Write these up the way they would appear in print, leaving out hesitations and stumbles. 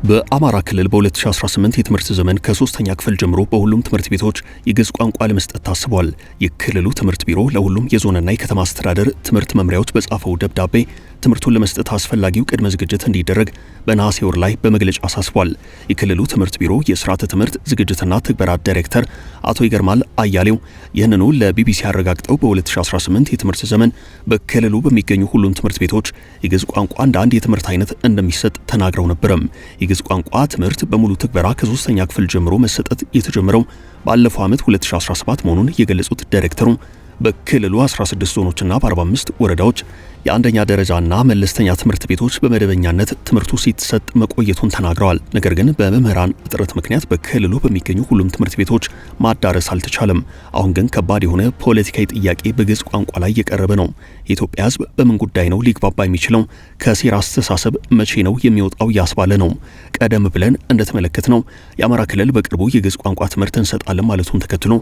በአማራ ክልል በ2018 የትምህርት ዘመን ከ3ኛ ክፍል ጀምሮ በሁሉም ትምህርት ቤቶች የግዕዝ ቋንቋ ለመስጠት ታስቧል። የክልሉ ትምህርት ቢሮ ለሁሉም የዞንና የከተማ አስተዳደር ትምህርት መምሪያዎች በጻፈው ደብዳቤ ትምህርቱን ለመስጠት አስፈላጊው ቅድመ ዝግጅት እንዲደረግ በነሐሴ ወር ላይ በመግለጫ አሳስቧል። የክልሉ ትምህርት ቢሮ የስርዓተ ትምህርት ዝግጅትና ትግበራ ዳይሬክተር አቶ ይገርማል አያሌው ይህንኑ ለቢቢሲ ያረጋግጠው በ2018 የትምህርት ዘመን በክልሉ በሚገኙ ሁሉም ትምህርት ቤቶች የግዕዝ ቋንቋ እንደ አንድ የትምህርት አይነት እንደሚሰጥ ተናግረው ነበረም። የግዕዝ ቋንቋ ትምህርት በሙሉ ትግበራ ከ3ኛ ክፍል ጀምሮ መሰጠት የተጀመረው ባለፈው ዓመት 2017 መሆኑን የገለጹት ዳይሬክተሩ በክልሉ 16 ዞኖችና በ45 ወረዳዎች የአንደኛ ደረጃና መለስተኛ ትምህርት ቤቶች በመደበኛነት ትምህርቱ ሲሰጥ መቆየቱን ተናግረዋል። ነገር ግን በመምህራን እጥረት ምክንያት በክልሉ በሚገኙ ሁሉም ትምህርት ቤቶች ማዳረስ አልተቻለም። አሁን ግን ከባድ የሆነ ፖለቲካዊ ጥያቄ በግዕዝ ቋንቋ ላይ የቀረበ ነው። የኢትዮጵያ ሕዝብ በምን ጉዳይ ነው ሊግባባ የሚችለው? ከሴራ አስተሳሰብ መቼ ነው የሚወጣው ያስባለ ነው። ቀደም ብለን እንደተመለከትነው የአማራ ክልል በቅርቡ የግዕዝ ቋንቋ ትምህርት እንሰጣለን ማለቱን ተከትሎ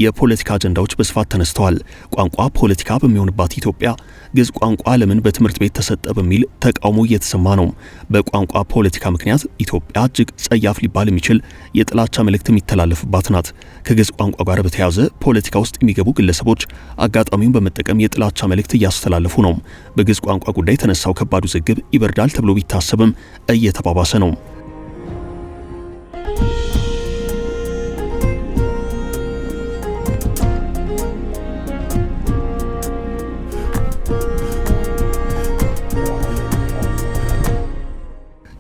የፖለቲካ አጀንዳዎች በስፋት ተነስተዋል። ቋንቋ ፖለቲካ በሚሆንባት ኢትዮጵያ ግዕዝ ቋንቋ ለምን በትምህርት ቤት ተሰጠ በሚል ተቃውሞ እየተሰማ ነው። በቋንቋ ፖለቲካ ምክንያት ኢትዮጵያ እጅግ ጸያፍ ሊባል የሚችል የጥላቻ መልእክት የሚተላለፍባት ናት። ከግዕዝ ቋንቋ ጋር በተያያዘ ፖለቲካ ውስጥ የሚገቡ ግለሰቦች አጋጣሚውን በመጠቀም የጥላቻ መልእክት እያስተላለፉ ነው። በግዕዝ ቋንቋ ጉዳይ የተነሳው ከባዱ ውዝግብ ይበርዳል ተብሎ ቢታሰብም እየተባባሰ ነው።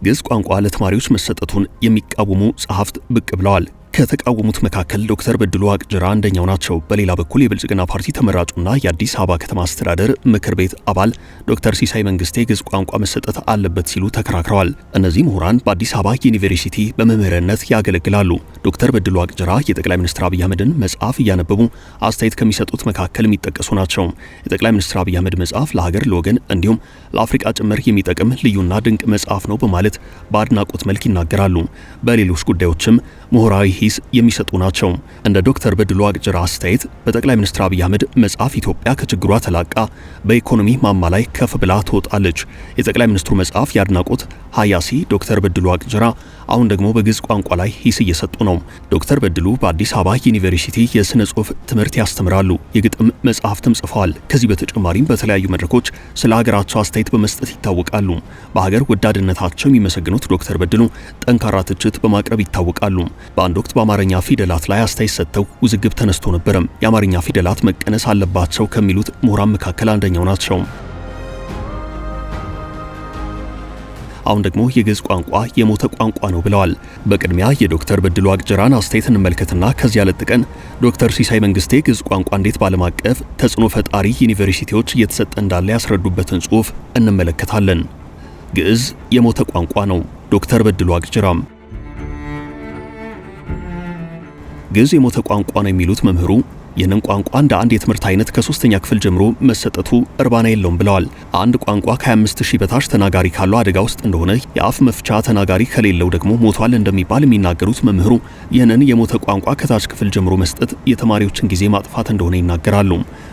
ግዕዝ ቋንቋ ለተማሪዎች መሰጠቱን የሚቃወሙ ጸሐፍት ብቅ ብለዋል። ከተቃወሙት መካከል ዶክተር በድሉ ዋቅጅራ አንደኛው ናቸው። በሌላ በኩል የብልጽግና ፓርቲ ተመራጩና የአዲስ አበባ ከተማ አስተዳደር ምክር ቤት አባል ዶክተር ሲሳይ መንግስቴ ግዕዝ ቋንቋ መሰጠት አለበት ሲሉ ተከራክረዋል። እነዚህ ምሁራን በአዲስ አበባ ዩኒቨርሲቲ በመምህርነት ያገለግላሉ። ዶክተር በድሉ ዋቅጅራ የጠቅላይ ሚኒስትር አብይ አህመድን መጽሐፍ እያነበቡ አስተያየት ከሚሰጡት መካከል የሚጠቀሱ ናቸው። የጠቅላይ ሚኒስትር አብይ አህመድ መጽሐፍ ለሀገር፣ ለወገን እንዲሁም ለአፍሪካ ጭምር የሚጠቅም ልዩና ድንቅ መጽሐፍ ነው በማለት በአድናቆት መልክ ይናገራሉ። በሌሎች ጉዳዮችም ምሁራዊ ሂስ የሚሰጡ ናቸው። እንደ ዶክተር በድሉ ዋቅጅራ አስተያየት በጠቅላይ ሚኒስትር አብይ አህመድ መጽሐፍ ኢትዮጵያ ከችግሯ ተላቃ በኢኮኖሚ ማማ ላይ ከፍ ብላ ትወጣለች። የጠቅላይ ሚኒስትሩ መጽሐፍ የአድናቆት ሀያሲ ዶክተር በድሉ ዋቅጅራ አሁን ደግሞ በግዕዝ ቋንቋ ላይ ሂስ እየሰጡ ነው። ዶክተር በድሉ በአዲስ አበባ ዩኒቨርሲቲ የስነ ጽሑፍ ትምህርት ያስተምራሉ። የግጥም መጽሐፍትም ጽፈዋል። ከዚህ በተጨማሪም በተለያዩ መድረኮች ስለ ሀገራቸው አስተያየት በመስጠት ይታወቃሉ። በሀገር ወዳድነታቸው የሚመሰግኑት ዶክተር በድሉ ጠንካራ ትችት በማቅረብ ይታወቃሉ። በአንድ ወቅት በአማርኛ ፊደላት ላይ አስተያየት ሰጥተው ውዝግብ ተነስቶ ነበረም። የአማርኛ ፊደላት መቀነስ አለባቸው ከሚሉት ምሁራን መካከል አንደኛው ናቸው። አሁን ደግሞ የግዕዝ ቋንቋ የሞተ ቋንቋ ነው ብለዋል። በቅድሚያ የዶክተር በድሉ ዋቅጅራን አስተያየት እንመልከትና ከዚያ ለጥቀን ዶክተር ሲሳይ መንግስቴ ግዕዝ ቋንቋ እንዴት በዓለም አቀፍ ተጽዕኖ ፈጣሪ ዩኒቨርሲቲዎች እየተሰጠ እንዳለ ያስረዱበትን ጽሑፍ እንመለከታለን። ግዕዝ የሞተ ቋንቋ ነው። ዶክተር በድሉ ዋቅጅራም ግዕዝ የሞተ ቋንቋ ነው የሚሉት መምህሩ ይህንን ቋንቋ እንደ አንድ የትምህርት አይነት ከ3ኛ ክፍል ጀምሮ መሰጠቱ እርባና የለውም ብለዋል። አንድ ቋንቋ ከ25000 በታች ተናጋሪ ካለው አደጋ ውስጥ እንደሆነ፣ የአፍ መፍቻ ተናጋሪ ከሌለው ደግሞ ሞቷል እንደሚባል የሚናገሩት መምህሩ ይህንን የሞተ ቋንቋ ከታች ክፍል ጀምሮ መስጠት የተማሪዎችን ጊዜ ማጥፋት እንደሆነ ይናገራሉ።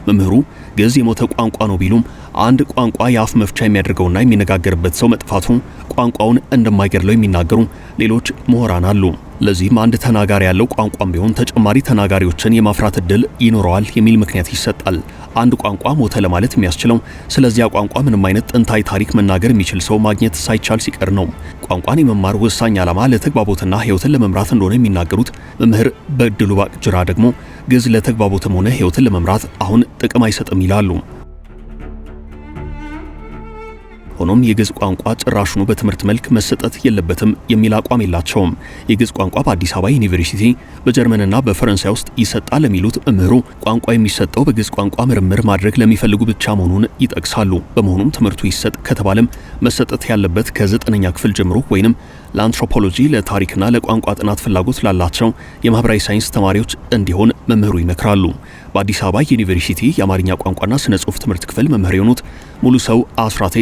መምህሩ ግዕዝ የሞተ ቋንቋ ነው ቢሉም አንድ ቋንቋ የአፍ መፍቻ የሚያደርገውና የሚነጋገርበት ሰው መጥፋቱ ቋንቋውን እንደማይገድለው የሚናገሩ ሌሎች ምሁራን አሉ። ለዚህም አንድ ተናጋሪ ያለው ቋንቋም ቢሆን ተጨማሪ ተናጋሪዎችን የማፍራት እድል ይኖረዋል የሚል ምክንያት ይሰጣል። አንድ ቋንቋ ሞተ ለማለት የሚያስችለው ስለዚያ ቋንቋ ምንም አይነት ጥንታዊ ታሪክ መናገር የሚችል ሰው ማግኘት ሳይቻል ሲቀር ነው። ቋንቋን የመማር ወሳኝ ዓላማ ለተግባቦትና ሕይወትን ለመምራት እንደሆነ የሚናገሩት መምህር በድሉ ዋቅጅራ ደግሞ ግዕዝ ለተግባቦትም ሆነ ሕይወትን ለመምራት አሁን ጥቅም አይሰጥም ይላሉ። ሆኖም የግዕዝ ቋንቋ ጭራሹኑ በትምህርት መልክ መሰጠት የለበትም የሚል አቋም የላቸውም። የግዕዝ ቋንቋ በአዲስ አበባ ዩኒቨርሲቲ በጀርመንና በፈረንሳይ ውስጥ ይሰጣል የሚሉት መምህሩ ቋንቋ የሚሰጠው በግዕዝ ቋንቋ ምርምር ማድረግ ለሚፈልጉ ብቻ መሆኑን ይጠቅሳሉ። በመሆኑም ትምህርቱ ይሰጥ ከተባለም መሰጠት ያለበት ከ9ኛ ክፍል ጀምሮ ወይንም ለአንትሮፖሎጂ፣ ለታሪክና ለቋንቋ ጥናት ፍላጎት ላላቸው የማህበራዊ ሳይንስ ተማሪዎች እንዲሆን መምህሩ ይመክራሉ። በአዲስ አበባ ዩኒቨርሲቲ የአማርኛ ቋንቋና ስነ ጽሑፍ ትምህርት ክፍል መምህር የሆኑት ሙሉ ሰው አስራቴ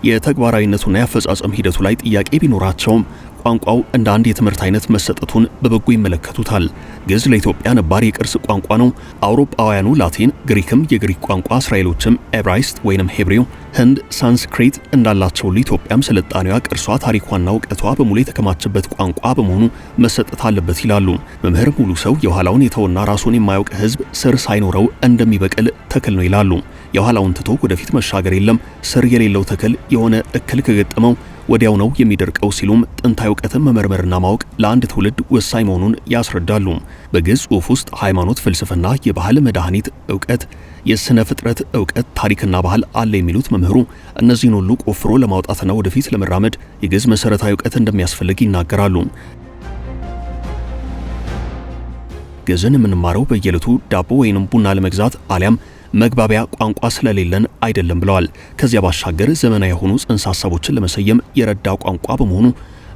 የተግባራዊነቱና የአፈጻጸም ሂደቱ ላይ ጥያቄ ቢኖራቸውም ቋንቋው እንደ አንድ የትምህርት አይነት መሰጠቱን በበጎ ይመለከቱታል። ግዕዝ ለኢትዮጵያ ነባር የቅርስ ቋንቋ ነው። አውሮፓውያኑ ላቲን፣ ግሪክም የግሪክ ቋንቋ፣ እስራኤሎችም ኤብራይስጥ ወይንም ሄብሬው፣ ህንድ ሳንስክሪት እንዳላቸው ኢትዮጵያም ስልጣኔዋ፣ ቅርሷ፣ ታሪኳና እውቀቷ በሙሉ የተከማቸበት ቋንቋ በመሆኑ መሰጠት አለበት ይላሉ መምህር ሙሉ ሰው። የኋላውን የተወና ራሱን የማያውቅ ህዝብ ስር ሳይኖረው እንደሚበቅል ተክል ነው ይላሉ። የኋላውን ትቶ ወደፊት መሻገር የለም። ስር የሌለው ተክል የሆነ እክል ከገጠመው ወዲያው ነው የሚደርቀው ሲሉም ጥንታዊ እውቀትን መመርመርና ማወቅ ለአንድ ትውልድ ወሳኝ መሆኑን ያስረዳሉ። በግዕዝ ጽሑፍ ውስጥ ሃይማኖት፣ ፍልስፍና፣ የባህል መድኃኒት እውቀት፣ የስነ ፍጥረት እውቀት፣ ታሪክና ባህል አለ የሚሉት መምህሩ እነዚህን ሁሉ ቆፍሮ ለማውጣትና ወደፊት ለመራመድ የግዕዝ መሰረታዊ እውቀት እንደሚያስፈልግ ይናገራሉ። ግዕዝን የምንማረው በየዕለቱ ዳቦ ወይንም ቡና ለመግዛት አሊያም መግባቢያ ቋንቋ ስለሌለን አይደለም ብለዋል። ከዚያ ባሻገር ዘመናዊ የሆኑ ጽንሰ ሐሳቦችን ለመሰየም የረዳ ቋንቋ በመሆኑ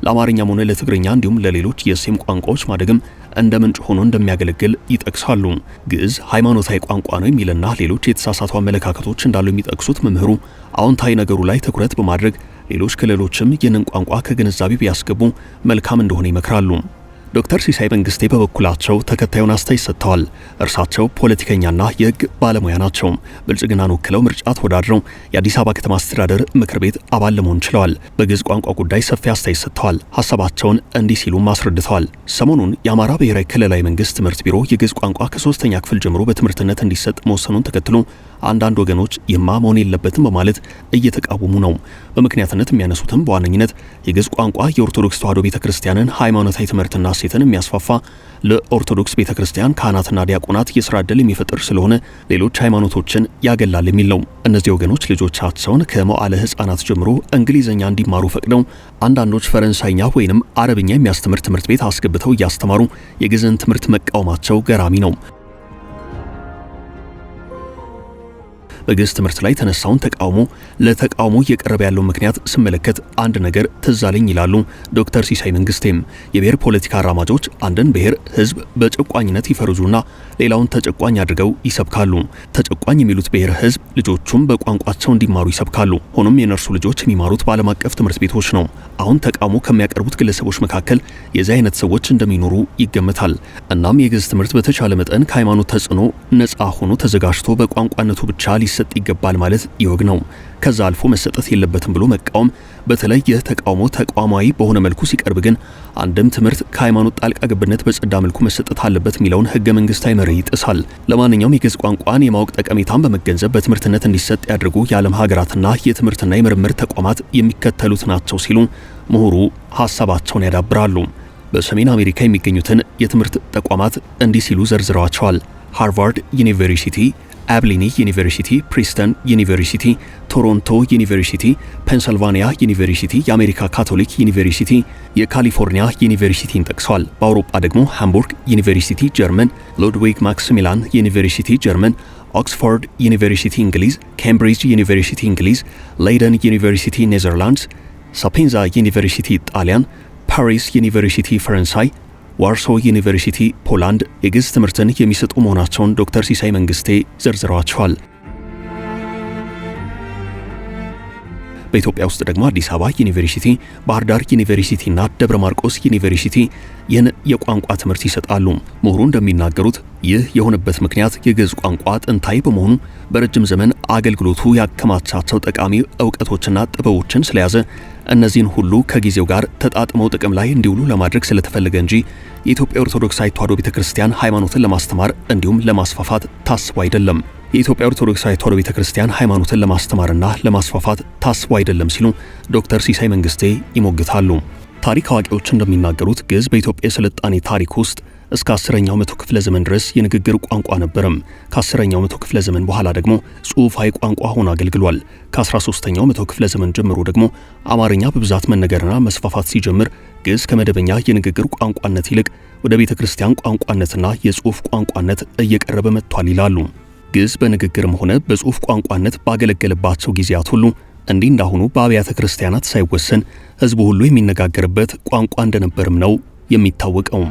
ለአማርኛም ሆነ ለትግርኛ እንዲሁም ለሌሎች የሴም ቋንቋዎች ማደግም እንደ ምንጭ ሆኖ እንደሚያገለግል ይጠቅሳሉ። ግዕዝ ሃይማኖታዊ ቋንቋ ነው የሚልና ሌሎች የተሳሳቱ አመለካከቶች እንዳሉ የሚጠቅሱት መምህሩ አዎንታዊ ነገሩ ላይ ትኩረት በማድረግ ሌሎች ክልሎችም ይህንን ቋንቋ ከግንዛቤ ቢያስገቡ መልካም እንደሆነ ይመክራሉ። ዶክተር ሲሳይ መንግስቴ በበኩላቸው ተከታዩን አስተያየት ሰጥተዋል። እርሳቸው ፖለቲከኛና የሕግ ባለሙያ ናቸው። ብልጽግናን ወክለው ምርጫ ተወዳድረው የአዲስ አበባ ከተማ አስተዳደር ምክር ቤት አባል ለመሆን ችለዋል። በግዕዝ ቋንቋ ጉዳይ ሰፊ አስተያየት ሰጥተዋል። ሀሳባቸውን እንዲህ ሲሉም አስረድተዋል። ሰሞኑን የአማራ ብሔራዊ ክልላዊ መንግስት ትምህርት ቢሮ የግዕዝ ቋንቋ ከ3ኛ ክፍል ጀምሮ በትምህርትነት እንዲሰጥ መወሰኑን ተከትሎ አንዳንድ ወገኖች ይህማ መሆን የለበትም በማለት እየተቃወሙ ነው። በምክንያትነት የሚያነሱትም በዋነኝነት የግዕዝ ቋንቋ የኦርቶዶክስ ተዋሕዶ ቤተክርስቲያንን ሃይማኖታዊ ትምህርትና ሴትን የሚያስፋፋ ለኦርቶዶክስ ቤተክርስቲያን ካህናትና ዲያቆናት የሥራ ዕድል የሚፈጥር ስለሆነ ሌሎች ሃይማኖቶችን ያገላል የሚል ነው። እነዚህ ወገኖች ልጆቻቸውን ከመዋዕለ ሕፃናት ጀምሮ እንግሊዝኛ እንዲማሩ ፈቅደው አንዳንዶች ፈረንሳይኛ ወይንም አረብኛ የሚያስተምር ትምህርት ቤት አስገብተው እያስተማሩ የግዕዝን ትምህርት መቃወማቸው ገራሚ ነው። በግዕዝ ትምህርት ላይ ተነሳውን ለተቃውሞ እየቀረበ ያለው ምክንያት ስመለከት አንድ ነገር ትዝ አለኝ ይላሉ ዶክተር ሲሳይ መንግስቴም። የብሔር ፖለቲካ አራማጆች አንድን ብሔር ህዝብ በጨቋኝነት ይፈርጁና ሌላውን ተጨቋኝ አድርገው ይሰብካሉ። ተጨቋኝ የሚሉት ብሔር ህዝብ ልጆቹም በቋንቋቸው እንዲማሩ ይሰብካሉ። ሆኖም የነርሱ ልጆች የሚማሩት በዓለም አቀፍ ትምህርት ቤቶች ነው። አሁን ተቃውሞ ከሚያቀርቡት ግለሰቦች መካከል የዚህ አይነት ሰዎች እንደሚኖሩ ይገመታል። እናም የግዕዝ ትምህርት በተቻለ መጠን ከሃይማኖት ተጽዕኖ ነፃ ሆኖ ተዘጋጅቶ በቋንቋነቱ ብቻ ሊሰጥ ይገባል ማለት ይወግ ነው። ከዛ አልፎ መሰጠት የለበትም ብሎ መቃወም፣ በተለይ የተቃውሞ ተቋማዊ በሆነ መልኩ ሲቀርብ ግን አንድም ትምህርት ከሃይማኖት ጣልቃ ገብነት በጸዳ መልኩ መሰጠት አለበት የሚለውን ህገ መንግስታዊ መርህ ይጥሳል። ለማንኛውም የግዕዝ ቋንቋን የማወቅ ጠቀሜታን በመገንዘብ በትምህርትነት እንዲሰጥ ያድርጉ የዓለም ሀገራትና የትምህርትና የምርምር ተቋማት የሚከተሉት ናቸው ሲሉ ምሁሩ ሀሳባቸውን ያዳብራሉ። በሰሜን አሜሪካ የሚገኙትን የትምህርት ተቋማት እንዲህ ሲሉ ዘርዝረዋቸዋል። ሃርቫርድ ዩኒቨርሲቲ፣ አብሊኒ ዩኒቨርሲቲ፣ ፕሪስተን ዩኒቨርሲቲ፣ ቶሮንቶ ዩኒቨርሲቲ፣ ፔንሰልቫኒያ ዩኒቨርሲቲ፣ የአሜሪካ ካቶሊክ ዩኒቨርሲቲ፣ የካሊፎርኒያ ዩኒቨርሲቲን ጠቅሰዋል። በአውሮፓ ደግሞ ሃምቡርግ ዩኒቨርሲቲ ጀርመን፣ ሉድዊግ ማክሲሚላን ዩኒቨርሲቲ ጀርመን፣ ኦክስፎርድ ዩኒቨርሲቲ እንግሊዝ፣ ኬምብሪጅ ዩኒቨርሲቲ እንግሊዝ፣ ሌይደን ዩኒቨርሲቲ ኔዘርላንድስ፣ ሳፔንዛ ዩኒቨርሲቲ ጣሊያን፣ ፓሪስ ዩኒቨርሲቲ ፈረንሳይ፣ ዋርሶ ዩኒቨርሲቲ ፖላንድ የግዕዝ ትምህርትን የሚሰጡ መሆናቸውን ዶክተር ሲሳይ መንግስቴ ዘርዝረዋቸዋል። በኢትዮጵያ ውስጥ ደግሞ አዲስ አበባ ዩኒቨርሲቲ፣ ባህር ዳር ዩኒቨርሲቲና ደብረ ማርቆስ ዩኒቨርሲቲ ይህን የቋንቋ ትምህርት ይሰጣሉ። ምሁሩ እንደሚናገሩት ይህ የሆነበት ምክንያት የግዕዝ ቋንቋ ጥንታዊ በመሆኑ በረጅም ዘመን አገልግሎቱ ያከማቻቸው ጠቃሚ እውቀቶችና ጥበቦችን ስለያዘ እነዚህን ሁሉ ከጊዜው ጋር ተጣጥመው ጥቅም ላይ እንዲውሉ ለማድረግ ስለተፈለገ እንጂ የኢትዮጵያ ኦርቶዶክሳዊት ተዋሕዶ ቤተክርስቲያን ሃይማኖትን ለማስተማር እንዲሁም ለማስፋፋት ታስቦ አይደለም። የኢትዮጵያ ኦርቶዶክሳዊት ተዋሕዶ ቤተክርስቲያን ሃይማኖትን ለማስተማርና ለማስፋፋት ታስቦ አይደለም ሲሉ ዶክተር ሲሳይ መንግስቴ ይሞግታሉ። ታሪክ አዋቂዎች እንደሚናገሩት ግዕዝ በኢትዮጵያ የስልጣኔ ታሪክ ውስጥ እስከ 10ኛው መቶ ክፍለ ዘመን ድረስ የንግግር ቋንቋ ነበርም። ከ10ኛው መቶ ክፍለ ዘመን በኋላ ደግሞ ጽሑፋዊ ቋንቋ ሆኖ አገልግሏል። ከ13ኛው መቶ ክፍለ ዘመን ጀምሮ ደግሞ አማርኛ በብዛት መነገርና መስፋፋት ሲጀምር ግዕዝ ከመደበኛ የንግግር ቋንቋነት ይልቅ ወደ ቤተክርስቲያን ቋንቋነትና የጽሑፍ ቋንቋነት እየቀረበ መጥቷል ይላሉ። ግዕዝ በንግግርም ሆነ በጽሑፍ ቋንቋነት ባገለገለባቸው ጊዜያት ሁሉ እንዲህ እንዳሁኑ በአብያተ ክርስቲያናት ሳይወሰን ሕዝቡ ሁሉ የሚነጋገርበት ቋንቋ እንደነበርም ነው የሚታወቀው።